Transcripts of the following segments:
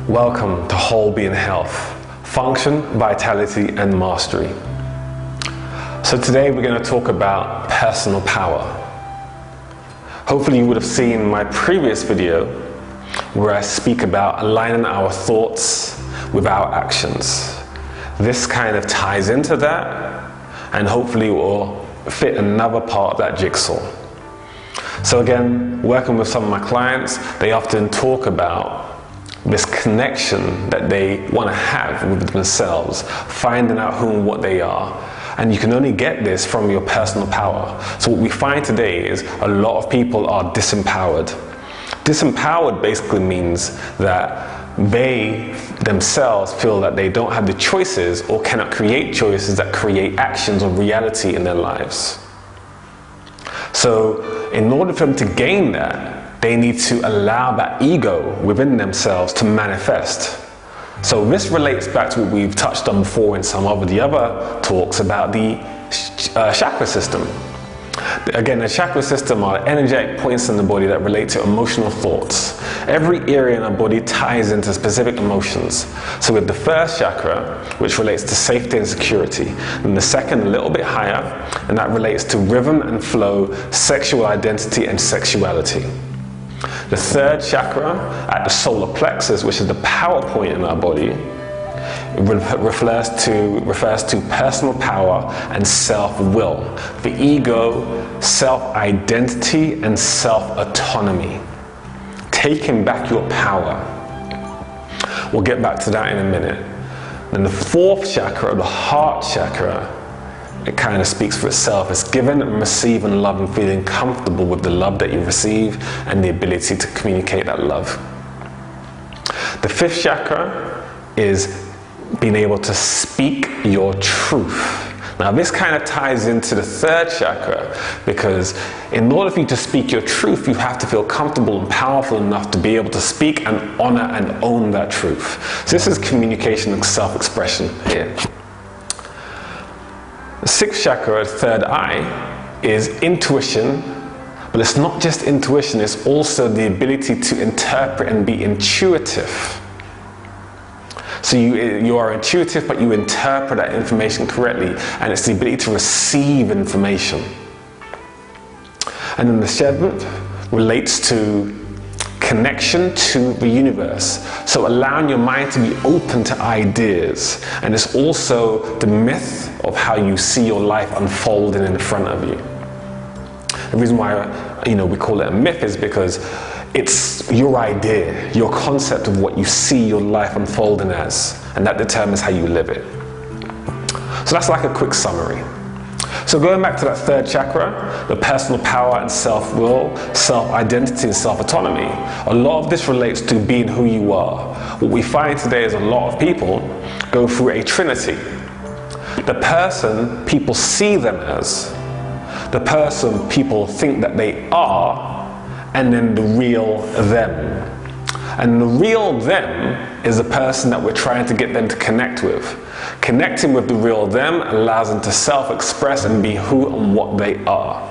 Welcome to Whole Being Health, Function, Vitality, and Mastery. So today we're going to talk about personal power. Hopefully you would have seen my previous video where I speak about aligning our thoughts with our actions. This kind of ties into that and hopefully will fit another part of that jigsaw. So again, working with some of my clients, they often talk about this connection that they want to have with themselves, finding out who and what they are. And you can only get this from your personal power. So what we find today is a lot of people are disempowered. Disempowered basically means that they themselves feel that they don't have the choices or cannot create choices that create actions or reality in their lives. So in order for them to gain that, they need to allow that ego within themselves to manifest. So this relates back to what we've touched on before in some of the other talks about the chakra system. Again, the chakra system are energetic points in the body that relate to emotional thoughts. Every area in our body ties into specific emotions. So with the first chakra, which relates to safety and security, and the second a little bit higher, and that relates to rhythm and flow, sexual identity, and sexuality. The third chakra at the solar plexus, which is the power point in our body, refers to personal power and self-will, the ego, self-identity, and self-autonomy. Taking back your power. We'll get back to that in a minute. Then the fourth chakra, the heart chakra, it kind of speaks for itself. It's giving and receiving love and feeling comfortable with the love that you receive and the ability to communicate that love. The fifth chakra is being able to speak your truth. Now this kind of ties into the third chakra, because in order for you to speak your truth, you have to feel comfortable and powerful enough to be able to speak and honor and own that truth. So this is communication and self-expression here. The sixth chakra, the third eye, is intuition, but it's not just intuition, it's also the ability to interpret and be intuitive. So you are intuitive, but you interpret that information correctly, and it's the ability to receive information. And then the seventh relates to connection to the universe. So allowing your mind to be open to ideas. And it's also the myth of how you see your life unfolding in front of you. The reason why we call it a myth is because it's your idea, your concept of what you see your life unfolding as, and that determines how you live it. So that's like a quick summary. So going back to that third chakra, the personal power and self-will, self-identity and self-autonomy, a lot of this relates to being who you are. What we find today is a lot of people go through a trinity. The person people see them as, the person people think that they are, and then the real them. And the real them is the person that we're trying to get them to connect with. Connecting with the real them allows them to self-express and be who and what they are.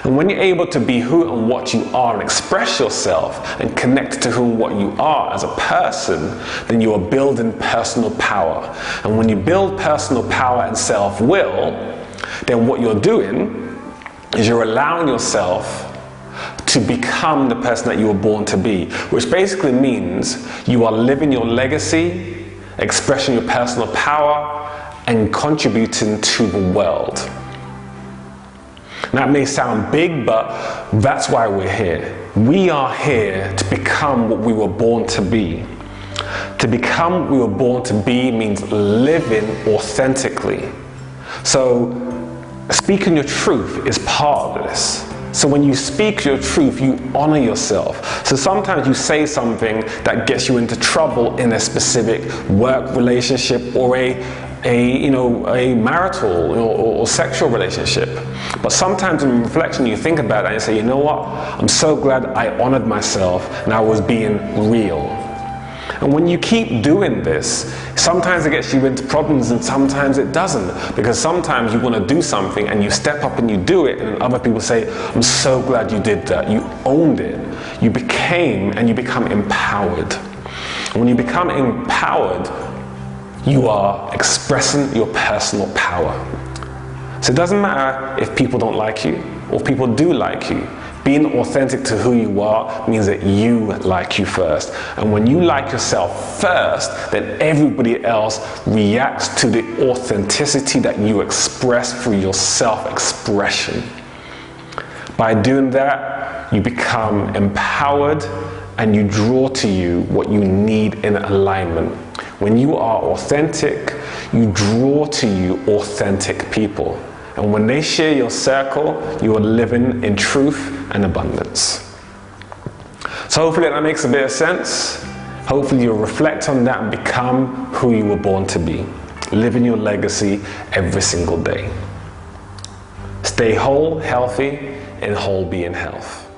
And when you're able to be who and what you are and express yourself and connect to who and what you are as a person, then you are building personal power. And when you build personal power and self-will, then what you're doing is you're allowing yourself to become the person that you were born to be, which basically means you are living your legacy, expressing your personal power, and contributing to the world. Now, that may sound big, but that's why we're here. We are here to become what we were born to be. To become what we were born to be means living authentically. So, speaking your truth is part of this. So when you speak your truth, you honor yourself. So sometimes you say something that gets you into trouble in a specific work relationship or a marital or sexual relationship. But sometimes in reflection you think about it and you say, you know what? I'm so glad I honored myself and I was being real. And when you keep doing this, sometimes it gets you into problems and sometimes it doesn't. Because sometimes you want to do something and you step up and you do it, and other people say, I'm so glad you did that. You owned it. You became and you become empowered. When you become empowered, you are expressing your personal power. So it doesn't matter if people don't like you or if people do like you. Being authentic to who you are means that you like you first. And when you like yourself first, then everybody else reacts to the authenticity that you express through your self-expression. By doing that, you become empowered and you draw to you what you need in alignment. When you are authentic, you draw to you authentic people. And when they share your circle, you are living in truth and abundance. So hopefully that makes a bit of sense. Hopefully you'll reflect on that and become who you were born to be. Living your legacy every single day. Stay whole, healthy, and whole be in health.